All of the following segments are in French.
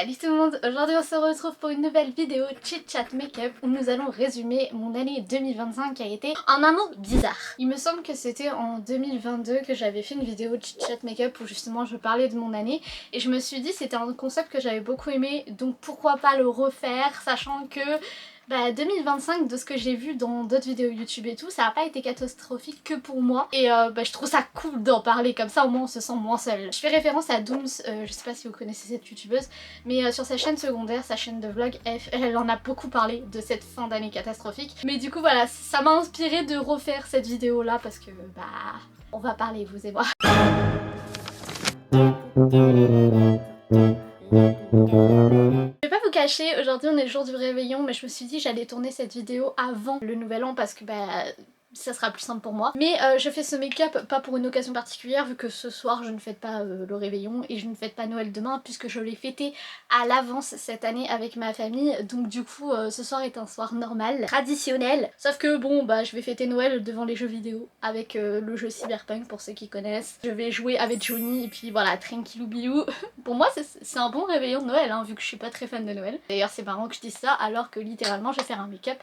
Salut tout le monde, aujourd'hui on se retrouve pour une nouvelle vidéo Chit Chat Makeup où nous allons résumer mon année 2025 qui a été un an bizarre. Il me semble que c'était en 2022 que j'avais fait une vidéo Chit Chat Makeup où justement je parlais de mon année et je me suis dit c'était un concept que j'avais beaucoup aimé, donc pourquoi pas le refaire, sachant que 2025, de ce que j'ai vu dans d'autres vidéos YouTube et tout, ça n'a pas été catastrophique que pour moi. Et je trouve ça cool d'en parler, comme ça au moins on se sent moins seul. Je fais référence à Dooms, je sais pas si vous connaissez cette youtubeuse, mais sur sa chaîne secondaire, sa chaîne de vlog, elle en a beaucoup parlé de cette fin d'année catastrophique. Mais du coup voilà, ça m'a inspiré de refaire cette vidéo là parce que on va parler vous et moi. Je vais pas vous cacher, aujourd'hui on est le jour du réveillon, mais je me suis dit j'allais tourner cette vidéo avant le nouvel an parce que ça sera plus simple pour moi. Mais je fais ce make-up pas pour une occasion particulière vu que ce soir je ne fête pas le réveillon et je ne fête pas Noël demain puisque je l'ai fêté à l'avance cette année avec ma famille. Donc du coup ce soir est un soir normal, traditionnel. Sauf que bon je vais fêter Noël devant les jeux vidéo avec le jeu Cyberpunk pour ceux qui connaissent. Je vais jouer avec Johnny et puis voilà, tranquillou bilou. Pour moi c'est un bon réveillon de Noël hein, vu que je suis pas très fan de Noël. D'ailleurs c'est marrant que je dise ça alors que littéralement je vais faire un make-up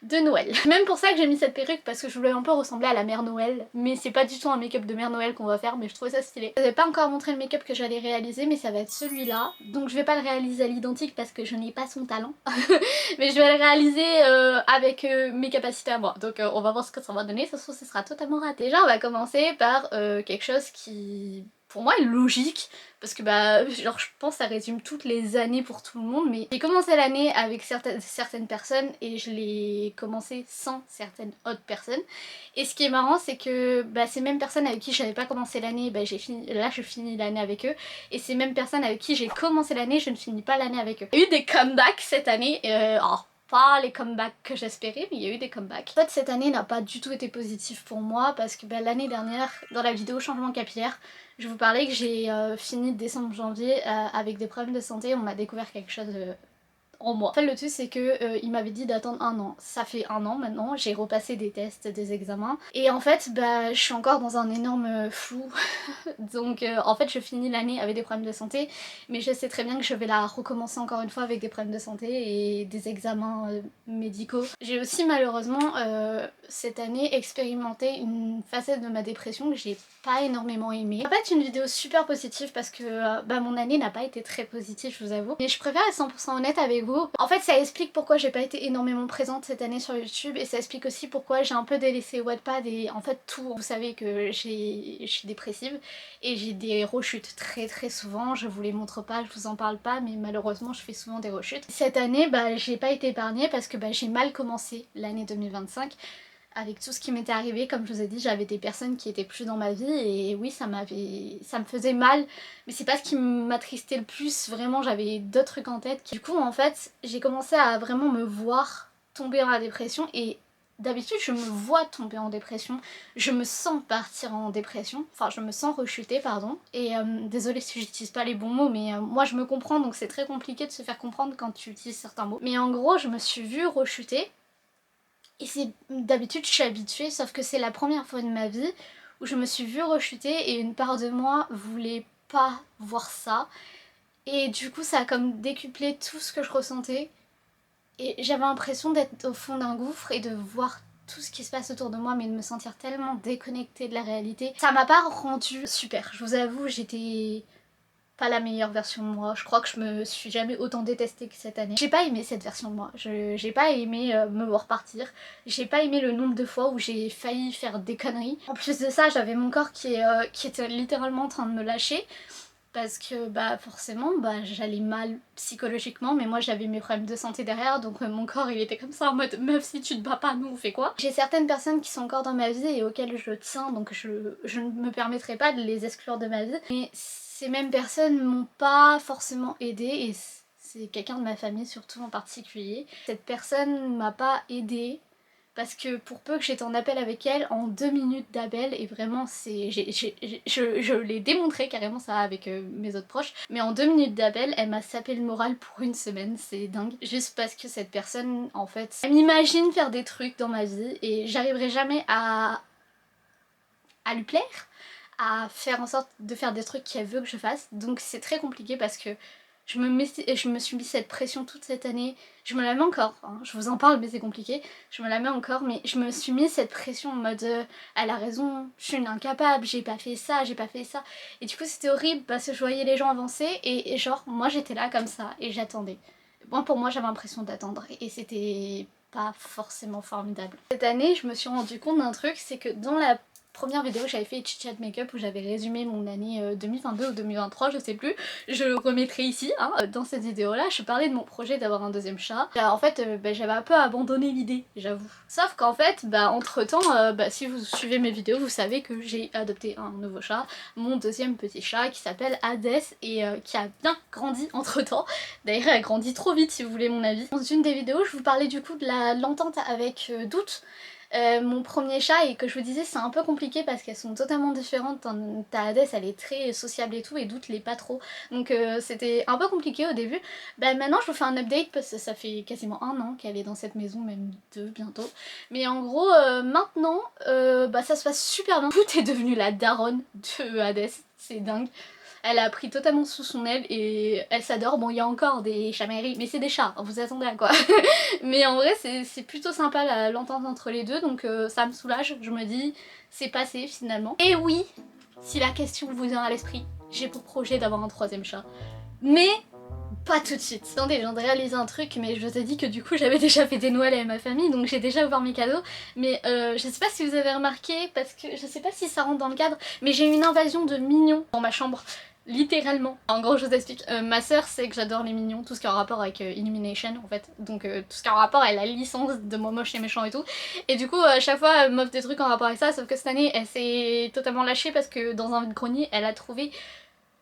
de Noël. Même pour ça que j'ai mis cette perruque parce que je voulais un peu ressembler à la mère Noël, mais c'est pas du tout un make-up de mère Noël qu'on va faire, mais je trouvais ça stylé. Je n'avais pas encore montré le make-up que j'allais réaliser, mais ça va être celui-là, donc je vais pas le réaliser à l'identique parce que je n'ai pas son talent, mais je vais le réaliser avec mes capacités à moi, donc on va voir ce que ça va donner, ça se trouve ce sera totalement raté. Déjà on va commencer par quelque chose qui pour moi est logique parce que genre je pense que ça résume toutes les années pour tout le monde, mais j'ai commencé l'année avec certaines personnes et je l'ai commencé sans certaines autres personnes. Et ce qui est marrant c'est que ces mêmes personnes avec qui j'avais pas commencé l'année, je finis l'année avec eux, et ces mêmes personnes avec qui j'ai commencé l'année, je ne finis pas l'année avec eux. Il y a eu des comebacks cette année, pas les comebacks que j'espérais, mais il y a eu des comebacks. En fait cette année n'a pas du tout été positive pour moi parce que l'année dernière, dans la vidéo changement capillaire, je vous parlais que j'ai fini décembre-janvier avec des problèmes de santé, on m'a découvert quelque chose en moi. En fait le truc c'est que il m'avait dit d'attendre un an. Ça fait un an maintenant, j'ai repassé des tests, des examens. Et en fait je suis encore dans un énorme flou. Donc en fait je finis l'année avec des problèmes de santé, mais je sais très bien que je vais la recommencer encore une fois avec des problèmes de santé et des examens médicaux. J'ai aussi malheureusement cette année expérimenté une facette de ma dépression que j'ai pas énormément aimée. Ça va être une vidéo super positive parce que mon année n'a pas été très positive, je vous avoue. Mais je préfère être 100% honnête avec vous. En fait ça explique pourquoi j'ai pas été énormément présente cette année sur YouTube, et ça explique aussi pourquoi j'ai un peu délaissé Wattpad et en fait tout. Vous savez que je suis dépressive et j'ai des rechutes très souvent. Je vous les montre pas, je vous en parle pas, mais malheureusement je fais souvent des rechutes. Cette année j'ai pas été épargnée parce que j'ai mal commencé l'année 2025 avec tout ce qui m'était arrivé. Comme je vous ai dit, j'avais des personnes qui étaient plus dans ma vie et oui ça me faisait mal, mais c'est pas ce qui m'attristait le plus, vraiment j'avais d'autres trucs en tête. Du coup en fait j'ai commencé à vraiment me voir tomber dans la dépression, et d'habitude je me vois tomber en dépression, je me sens partir en dépression, enfin je me sens rechuter pardon, et désolée si j'utilise pas les bons mots, mais moi je me comprends, donc c'est très compliqué de se faire comprendre quand tu utilises certains mots. Mais en gros je me suis vue rechuter. Et c'est d'habitude je suis habituée, sauf que c'est la première fois de ma vie où je me suis vue rechuter et une part de moi voulait pas voir ça. Et du coup ça a comme décuplé tout ce que je ressentais. Et j'avais l'impression d'être au fond d'un gouffre et de voir tout ce qui se passe autour de moi, mais de me sentir tellement déconnectée de la réalité. Ça m'a pas rendu super, je vous avoue, j'étais pas la meilleure version de moi. Je crois que je me suis jamais autant détestée que cette année. J'ai pas aimé cette version de moi. J'ai pas aimé me voir partir. J'ai pas aimé le nombre de fois où j'ai failli faire des conneries. En plus de ça, j'avais mon corps qui était littéralement en train de me lâcher. Parce que forcément j'allais mal psychologiquement, mais moi j'avais mes problèmes de santé derrière, donc mon corps il était comme ça en mode meuf, si tu te bats pas nous on fait quoi. J'ai certaines personnes qui sont encore dans ma vie et auxquelles je tiens, donc je ne me permettrai pas de les exclure de ma vie, mais ces mêmes personnes m'ont pas forcément aidée, et c'est quelqu'un de ma famille surtout en particulier. Cette personne m'a pas aidée parce que pour peu que j'étais en appel avec elle, en 2 minutes d'appel, et vraiment je l'ai démontré carrément ça avec mes autres proches, mais en 2 minutes d'appel elle m'a sapé le moral pour une semaine, c'est dingue. Juste parce que cette personne en fait, elle m'imagine faire des trucs dans ma vie et j'arriverai jamais à lui plaire, à faire en sorte de faire des trucs qu'elle veut que je fasse, donc c'est très compliqué parce que je me suis mis cette pression toute cette année, je me la mets encore, hein. Je vous en parle mais c'est compliqué, je me la mets encore, mais je me suis mis cette pression en mode elle a raison, je suis une incapable, j'ai pas fait ça, j'ai pas fait ça. Et du coup c'était horrible parce que je voyais les gens avancer et genre moi j'étais là comme ça et j'attendais. Moi pour moi j'avais l'impression d'attendre et c'était pas forcément formidable. Cette année je me suis rendu compte d'un truc, c'est que dans la première vidéo que j'avais fait Chit Chat Makeup où j'avais résumé mon année 2022 ou 2023, je sais plus, je le remettrai ici, hein, dans cette vidéo là, je parlais de mon projet d'avoir un deuxième chat. En fait j'avais un peu abandonné l'idée, j'avoue. Sauf qu'en fait, entre temps, si vous suivez mes vidéos, vous savez que j'ai adopté un nouveau chat, mon deuxième petit chat qui s'appelle Hades et qui a bien grandi entre temps. D'ailleurs elle a grandi trop vite si vous voulez mon avis. Dans une des vidéos je vous parlais du coup de l'entente avec Doute, mon premier chat, et que je vous disais c'est un peu compliqué parce qu'elles sont totalement différentes. Ta Hades elle est très sociable et tout et Doute l'est pas trop, donc c'était un peu compliqué au début. Maintenant je vous fais un update parce que ça fait quasiment 1 an qu'elle est dans cette maison, même 2 bientôt, mais en gros maintenant ça se passe super bien. Tout est devenu la daronne de Hades, c'est dingue. Elle a pris totalement sous son aile et elle s'adore. Bon, il y a encore des chamailleries, mais c'est des chats, vous attendez à quoi. Mais en vrai, c'est plutôt sympa l'entente entre les deux, donc ça me soulage. Je me dis, c'est passé finalement. Et oui, si la question vous vient à l'esprit, j'ai pour projet d'avoir un troisième chat. Mais pas tout de suite. Attendez, je viens de réaliser un truc, mais je vous ai dit que du coup j'avais déjà fêté Noël avec ma famille, donc j'ai déjà ouvert mes cadeaux. Mais je sais pas si vous avez remarqué, parce que je sais pas si ça rentre dans le cadre, mais j'ai eu une invasion de mignons dans ma chambre. Littéralement. En gros, je vous explique. Ma soeur sait que j'adore les mignons, tout ce qui a un rapport avec Illumination en fait. Donc tout ce qui a un rapport avec la licence de moi moche et méchant et tout. Et du coup, à chaque fois, elle m'offre des trucs en rapport avec ça, sauf que cette année, elle s'est totalement lâchée parce que dans un vide-grenier, elle a trouvé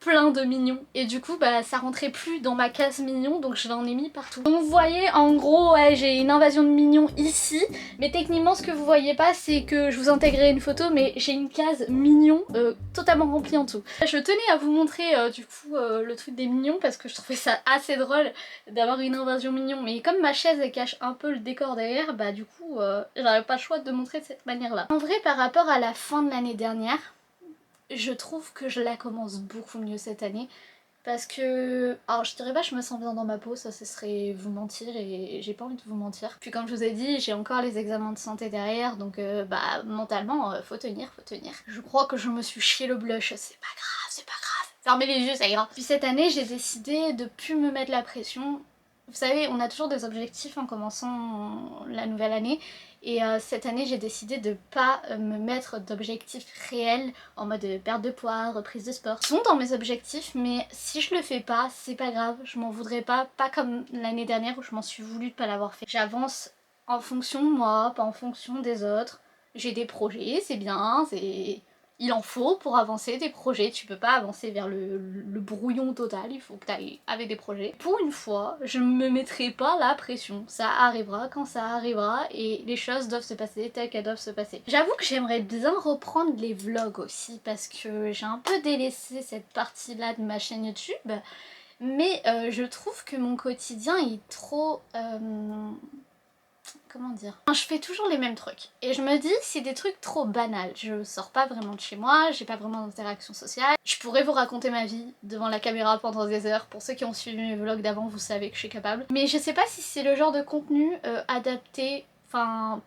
plein de mignons et du coup ça rentrait plus dans ma case mignon, donc je l'en ai mis partout. Donc vous voyez en gros ouais, j'ai une invasion de mignons ici, mais techniquement ce que vous voyez pas c'est que je vous intégrerai une photo, mais j'ai une case mignon totalement remplie en tout. Je tenais à vous montrer du coup le truc des mignons parce que je trouvais ça assez drôle d'avoir une invasion mignon, mais comme ma chaise elle cache un peu le décor derrière, du coup j'avais pas le choix de montrer de cette manière là. En vrai par rapport à la fin de l'année dernière, je trouve que je la commence beaucoup mieux cette année parce que, alors je dirais pas je me sens bien dans ma peau, ça ce serait vous mentir et j'ai pas envie de vous mentir. Puis comme je vous ai dit, j'ai encore les examens de santé derrière, donc mentalement faut tenir, faut tenir. Je crois que je me suis chié le blush, c'est pas grave, c'est pas grave. Fermez les yeux, ça ira. Puis cette année j'ai décidé de plus me mettre la pression. Vous savez, on a toujours des objectifs en commençant la nouvelle année, et cette année j'ai décidé de pas me mettre d'objectifs réels en mode perte de poids, reprise de sport. Ils sont dans mes objectifs, mais si je le fais pas, c'est pas grave, je m'en voudrais pas comme l'année dernière où je m'en suis voulu de pas l'avoir fait. J'avance en fonction de moi, pas en fonction des autres. J'ai des projets, c'est bien, il en faut pour avancer des projets, tu peux pas avancer vers le brouillon total, il faut que tu ailles avec des projets. Pour une fois, je me mettrai pas la pression, ça arrivera quand ça arrivera et les choses doivent se passer telles qu'elles doivent se passer. J'avoue que j'aimerais bien reprendre les vlogs aussi parce que j'ai un peu délaissé cette partie-là de ma chaîne YouTube, mais je trouve que mon quotidien est trop... comment dire, je fais toujours les mêmes trucs et je me dis c'est des trucs trop banals, je sors pas vraiment de chez moi, j'ai pas vraiment d'interaction sociale. Je pourrais vous raconter ma vie devant la caméra pendant des heures, pour ceux qui ont suivi mes vlogs d'avant vous savez que je suis capable, mais je sais pas si c'est le genre de contenu adapté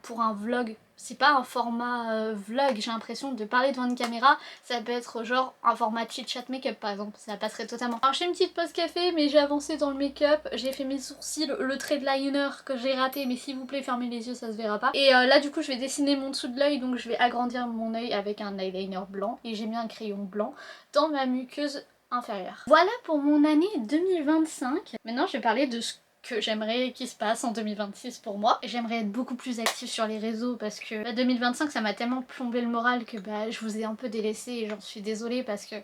pour un vlog. C'est pas un format vlog, j'ai l'impression de parler devant une caméra, ça peut être genre un format chit chat make-up par exemple, ça passerait totalement. Alors je fais une petite pause café, mais j'ai avancé dans le make-up, j'ai fait mes sourcils, le trait de liner que j'ai raté, mais s'il vous plaît fermez les yeux, ça se verra pas. Et là du coup je vais dessiner mon dessous de l'œil, donc je vais agrandir mon œil avec un eyeliner blanc, et j'ai mis un crayon blanc dans ma muqueuse inférieure. Voilà pour mon année 2025. Maintenant je vais parler de ce que j'aimerais qu'il se passe en 2026 pour moi. J'aimerais être beaucoup plus active sur les réseaux parce que 2025 ça m'a tellement plombé le moral que je vous ai un peu délaissé et j'en suis désolée parce que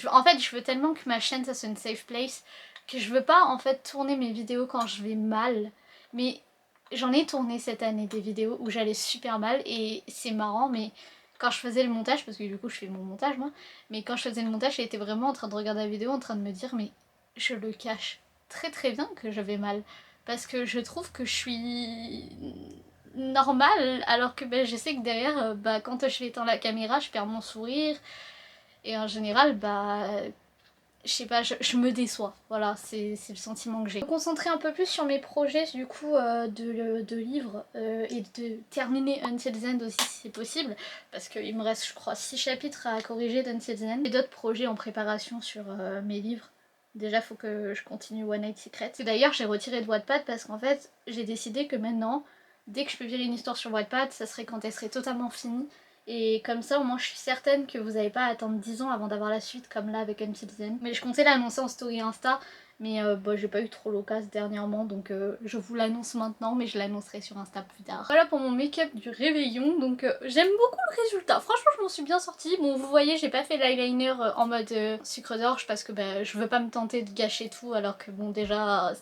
en fait je veux tellement que ma chaîne ça soit une safe place que je veux pas en fait tourner mes vidéos quand je vais mal, mais j'en ai tourné cette année des vidéos où j'allais super mal et c'est marrant, mais quand je faisais le montage, parce que du coup je fais mon montage moi, mais quand je faisais le montage j'étais vraiment en train de regarder la vidéo en train de me dire mais je le cache très bien que je vais mal parce que je trouve que je suis normale alors que je sais que derrière quand je vais éteindre la caméra je perds mon sourire et en général je sais pas, je me déçois, voilà, c'est le sentiment que j'ai. Je vais me concentrer un peu plus sur mes projets du coup de livres et de terminer Until the End aussi si c'est possible, parce qu'il me reste je crois 6 chapitres à corriger d'Until the End. J'ai d'autres projets en préparation sur mes livres. Déjà faut que je continue One Night Secret. D'ailleurs j'ai retiré de Wattpad parce qu'en fait j'ai décidé que maintenant, dès que je publierai une histoire sur Wattpad, ça serait quand elle serait totalement finie. Et comme ça au moins je suis certaine que vous n'avez pas à attendre 10 ans avant d'avoir la suite comme là avec Until the End. Mais je comptais l'annoncer en story Insta, mais bon, j'ai pas eu trop l'occasion dernièrement, donc je vous l'annonce maintenant, mais je l'annoncerai sur Insta plus tard. Voilà pour mon make-up du réveillon, donc j'aime beaucoup le résultat. Franchement je m'en suis bien sortie. Bon vous voyez j'ai pas fait l'eyeliner en mode sucre d'orge parce que bah, je veux pas me tenter de gâcher tout alors que bon déjà...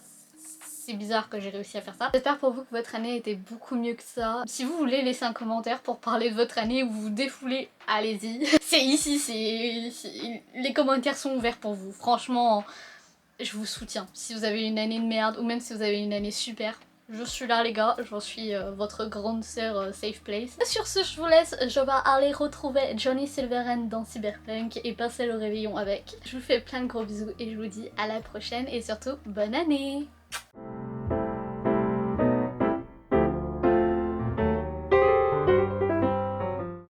c'est bizarre que j'ai réussi à faire ça. J'espère pour vous que votre année était beaucoup mieux que ça. Si vous voulez laisser un commentaire pour parler de votre année ou vous défouler, allez-y. C'est ici, les commentaires sont ouverts pour vous. Franchement, je vous soutiens. Si vous avez une année de merde ou même si vous avez une année super, je suis là les gars, je suis votre grande sœur safe place. Sur ce je vous laisse, je vais aller retrouver Johnny Silverhand dans Cyberpunk et passer le réveillon avec. Je vous fais plein de gros bisous et je vous dis à la prochaine et surtout bonne année!